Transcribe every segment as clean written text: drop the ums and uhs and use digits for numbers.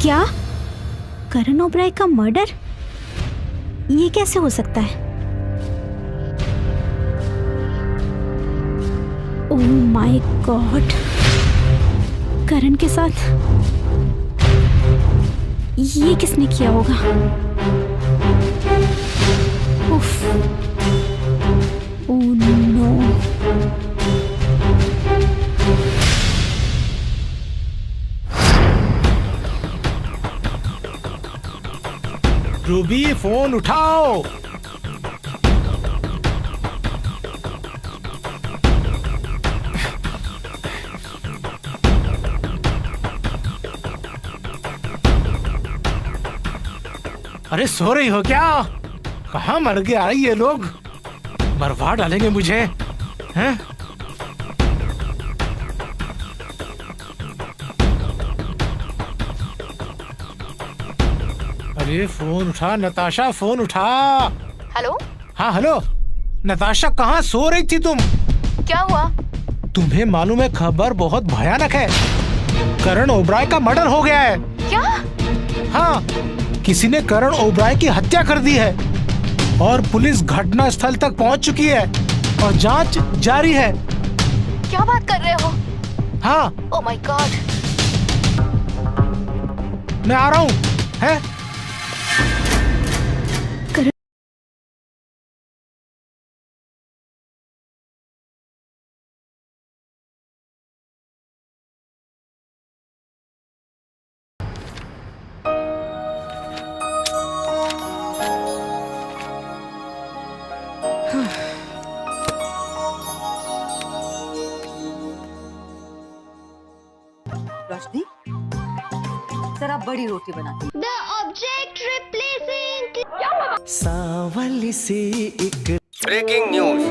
क्या? करण ओबराय का मर्डर? ये कैसे हो सकता है? ओह माय गॉड, करण के साथ ये किसने किया होगा? उफ, ओह नो। रूबी, फोन उठाओ। अरे सो रही हो क्या? कहाँ मर गया ये लोग? मरवा डालेंगे मुझे, हैं? अरे फोन उठा नताशा, फोन उठा। हेलो। हाँ हेलो नताशा, कहाँ सो रही थी तुम? क्या हुआ? तुम्हें मालूम है खबर बहुत भयानक है। करण ओबराय का मर्डर हो गया है। क्या? हाँ, किसी ने करण ओबराय की हत्या कर दी है और पुलिस घटना स्थल तक पहुंच चुकी है और जांच जारी है। क्या बात कर रहे हो? हाँ। Oh my God. मैं आ रहा हूँ। है? रोशनी, जरा बड़ी रोटी बनाती। The object replacing. सावली से एक ब्रेकिंग न्यूज।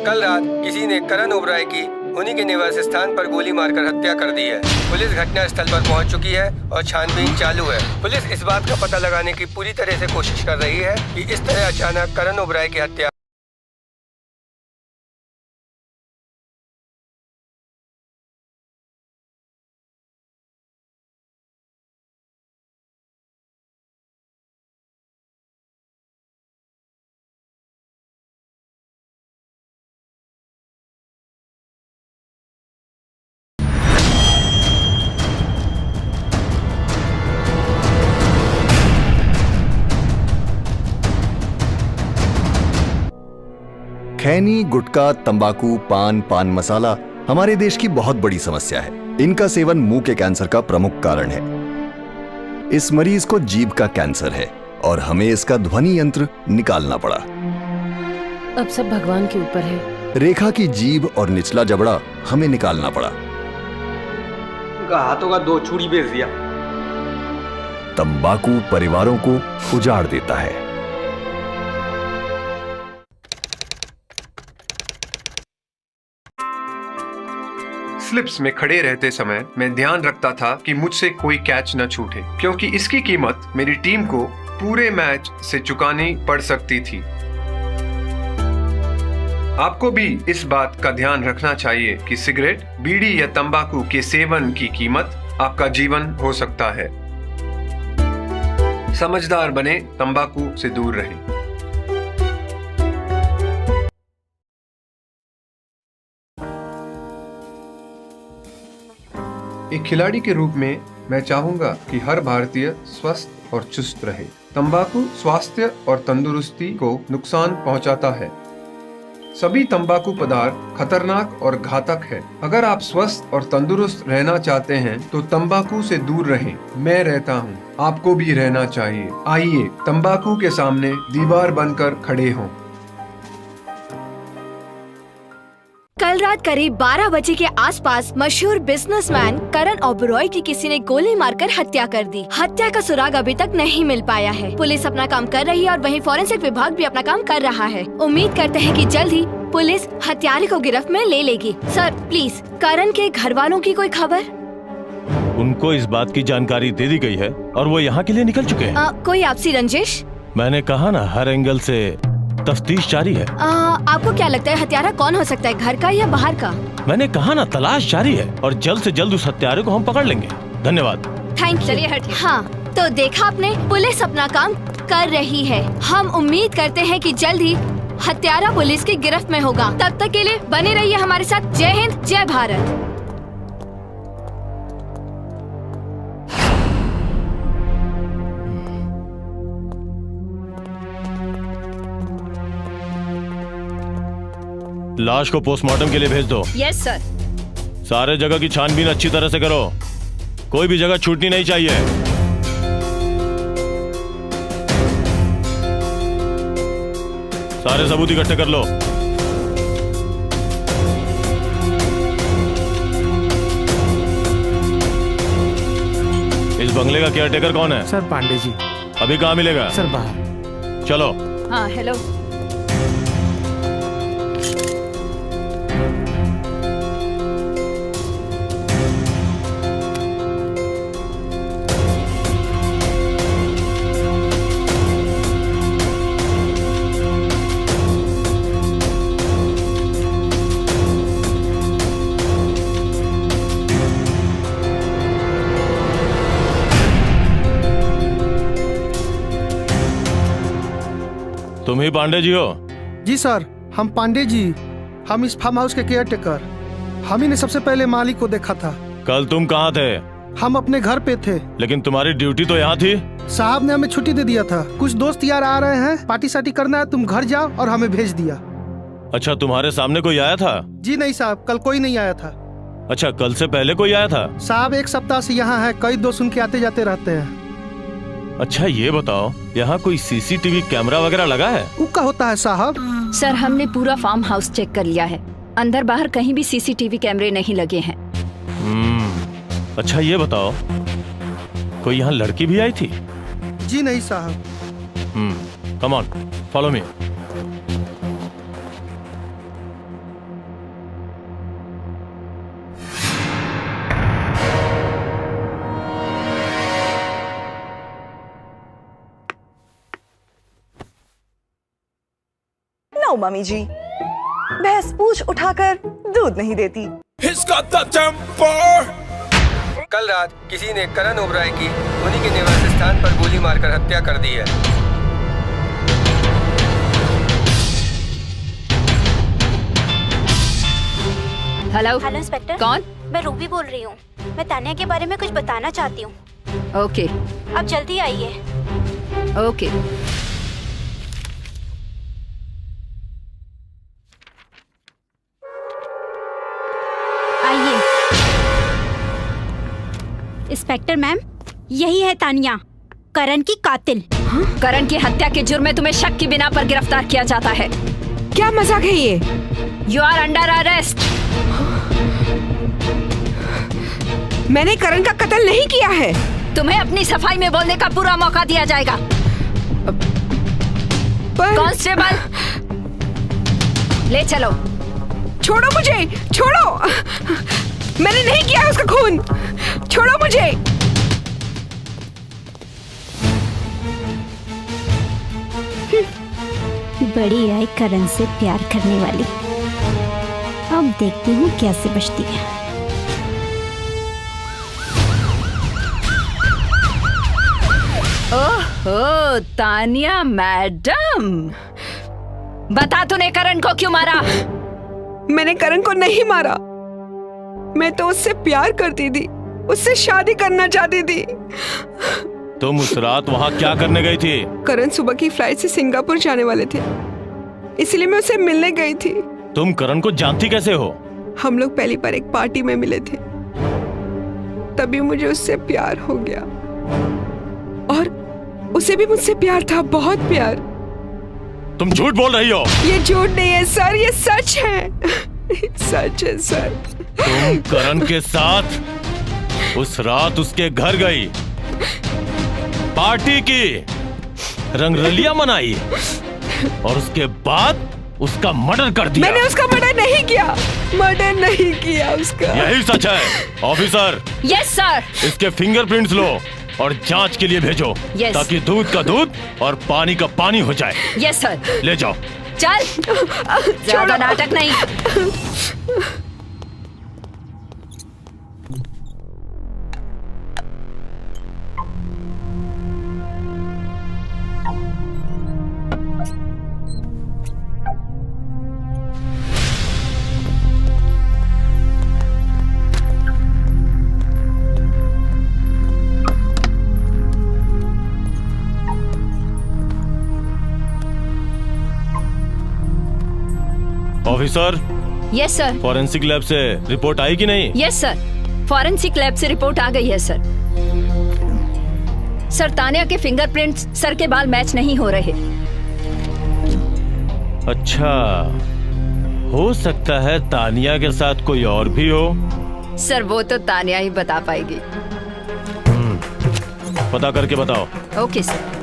कल रात किसी ने करण ओबराय की उन्हीं के निवास स्थान पर गोली मारकर हत्या कर दी है। पुलिस घटना स्थल पर पहुंच चुकी है और छानबीन चालू है। पुलिस इस बात का पता लगाने की पूरी तरह से कोशिश कर रही है कि इस तरह अचानक करण ओबराय की हत्या खैनी, गुटखा, तंबाकू, पान मसाला हमारे देश की बहुत बड़ी समस्या है। इनका सेवन मुंह के कैंसर का प्रमुख कारण है। इस मरीज को जीभ का कैंसर है और हमें इसका ध्वनि यंत्र निकालना पड़ा। अब सब भगवान के ऊपर है। रेखा की जीभ और निचला जबड़ा हमें निकालना पड़ा। उनका हाथों का 2 चूड़ी बेच दिया। तंबाकू परिवारों को उजाड़ देता है। स्लिप्स में खड़े रहते समय मैं ध्यान रखता था कि मुझसे कोई कैच न छूटे, क्योंकि इसकी कीमत मेरी टीम को पूरे मैच से चुकानी पड़ सकती थी। आपको भी इस बात का ध्यान रखना चाहिए कि सिगरेट, बीड़ी या तंबाकू के सेवन की कीमत आपका जीवन हो सकता है। समझदार बने, तंबाकू से दूर रहें। एक खिलाड़ी के रूप में मैं चाहूंगा कि हर भारतीय स्वस्थ और चुस्त रहे। तंबाकू स्वास्थ्य और तंदुरुस्ती को नुकसान पहुंचाता है। सभी तंबाकू पदार्थ खतरनाक और घातक है। अगर आप स्वस्थ और तंदुरुस्त रहना चाहते हैं तो तंबाकू से दूर रहें। मैं रहता हूं, आपको भी रहना चाहिए। आइए तंबाकू के सामने दीवार बनकर खड़े हों। कल रात करीब 12 बजे के आसपास मशहूर बिजनेसमैन करण ओबराय की किसी ने गोली मारकर हत्या कर दी। हत्या का सुराग अभी तक नहीं मिल पाया है। पुलिस अपना काम कर रही है और वहीं फॉरेंसिक विभाग भी अपना काम कर रहा है। उम्मीद करते हैं कि जल्द ही पुलिस हत्यारे को गिरफ्त में ले लेगी। सर प्लीज, करण के घर वालों की कोई खबर? उनको इस बात की जानकारी दे दी गई है और वो यहाँ के लिए निकल चुके हैं। कोई आपसी रंजिश? मैंने कहा ना, हर एंगल से तफ्तीश जारी है। आपको क्या लगता है हत्यारा कौन हो सकता है, घर का या बाहर का? मैंने कहा ना, तलाश जारी है और जल्द से जल्द उस हत्यारे को हम पकड़ लेंगे। धन्यवाद। Thank you. चलिए हटिए। हाँ, तो देखा आपने, पुलिस अपना काम कर रही है। हम उम्मीद करते हैं कि जल्द ही हत्यारा पुलिस की गिरफ्त में होगा। तब तक के लिए बने रहिए हमारे साथ। जय हिंद, जय भारत। लाश को पोस्टमार्टम के लिए भेज दो। Yes sir. सारे जगह की छानबीन अच्छी तरह से करो, कोई भी जगह छूटनी नहीं चाहिए। सारे सबूत इकट्ठे कर लो। इस बंगले का केयरटेकर कौन है? सर पांडे जी। अभी कहाँ मिलेगा? सर बाहर। चलो। हाँ, हेलो। तुम ही पांडे जी हो? जी सर, हम पांडे जी। हम इस फार्म हाउस के केयर टेकर। हम ही ने सबसे पहले मालिक को देखा था। कल तुम कहाँ थे? हम अपने घर पे थे। लेकिन तुम्हारी ड्यूटी तो यहाँ थी। साहब ने हमें छुट्टी दे दिया था। कुछ दोस्त यार आ रहे हैं, पार्टी सार्टी करना है, तुम घर जाओ, और हमें भेज दिया। अच्छा, तुम्हारे सामने कोई आया था? जी नहीं साहब, कल कोई नहीं आया था। अच्छा, कल से पहले कोई आया था? साहब 1 सप्ताह से यहाँ है, कई दोस्त उनके आते जाते रहते हैं। अच्छा ये बताओ, यहाँ कोई सीसीटीवी कैमरा वगैरह लगा है? उक्का होता है साहब। सर, हमने पूरा फार्म हाउस चेक कर लिया है, अंदर बाहर कहीं भी सीसीटीवी कैमरे नहीं लगे हैं। अच्छा ये बताओ, कोई यहाँ लड़की भी आई थी? जी नहीं साहब। Come on, follow me. No mummy ji, भैंस पूंछ उठाकर दूध नहीं देती। कल रात किसी ने करण ओबराय की उन्हीं के निवास स्थान पर गोली मारकर हत्या कर दी है। Hello inspector. कौन? मैं रूबी बोल रही हूँ। मैं तानिया के बारे में कुछ बताना चाहती हूँ। ओके। आप जल्दी आइए। ओके। आइए। इंस्पेक्टर मैम, यही है तानिया, करण की कातिल। करण की हत्या के जुर्म में तुम्हें शक की बिना पर गिरफ्तार किया जाता है। क्या मजाक है ये? You are under arrest. मैंने करण का कत्ल नहीं किया है। तुम्हें अपनी सफाई में बोलने का पूरा मौका दिया जाएगा। कांस्टेबल, ले चलो। छोड़ो मुझे, छोड़ो। मैंने नहीं किया उसका खून। छोड़ो मुझे। बड़ी आई करण से प्यार करने वाली। अब देखती हूँ कैसे बचती है। ओह तानिया मैडम, बता तूने करण को क्यों मारा? मैंने करण को नहीं मारा। मैं तो उससे प्यार करती थी, उससे शादी करना चाहती थी। तुम उस रात वहाँ क्या करने गई थी? करण सुबह की फ्लाइट से सिंगापुर जाने वाले थे, इसलिए मैं उसे मिलने गई थी। तुम करण को जानती कैसे हो? हम लोग पहली बार एक पार्टी में मिले थे, तभी मुझे उससे प्यार हो गया, और उसे भी मुझसे प्यार था, बहुत प्यार। तुम झूठ बोल रही हो। ये झूठ नहीं है सर, ये सच है। सच है सर। तुम करण के साथ उस रात उसके घर गई, पार्टी की, रंगरलियां मनाई, और उसके बाद उसका मर्डर कर दिया। मैंने उसका मर्डर नहीं किया, मर्डर नहीं किया उसका। यही सच है ऑफिसर। Yes sir. इसके फिंगरप्रिंट्स लो और जांच के लिए भेजो, Yes. ताकि दूध का दूध और पानी का पानी हो जाए। Yes sir. ले जाओ। चल, ज्यादा नाटक नहीं। Officer, yes sir. Forensic lab से रिपोर्ट आई कि नहीं? यस सर, फॉरेंसिक लैब से रिपोर्ट आ गई है सर। सर, तानिया के फिंगरप्रिंट्स सर के बाल मैच नहीं हो रहे। अच्छा, हो सकता है तानिया के साथ कोई और भी हो। सर, वो तो तानिया ही बता पाएगी। पता करके बताओ। Okay sir.